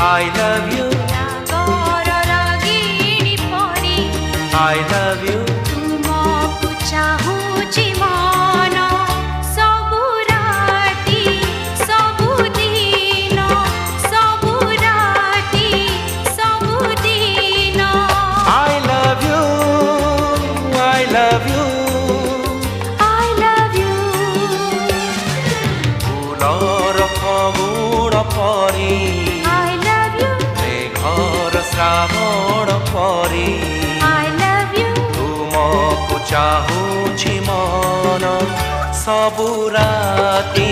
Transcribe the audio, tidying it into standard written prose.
I love you, ରାଗର ରାଗିଣୀ ପରି I love you, ତୁମକୁ ଚାହୁଁଛି ମନ ସବୁ ରାତି ସବୁ ଦିନ ସବୁ ରାତି ସବୁ ଦିନ I love you, I love you. I love you ফুলৰ ফগুণ পৰি I love you মেঘৰ শ্ৰাৱণ পৰি I love you ତୁମକୁ ଚାହୁଁଛି ମନ ସବୁ ରାତି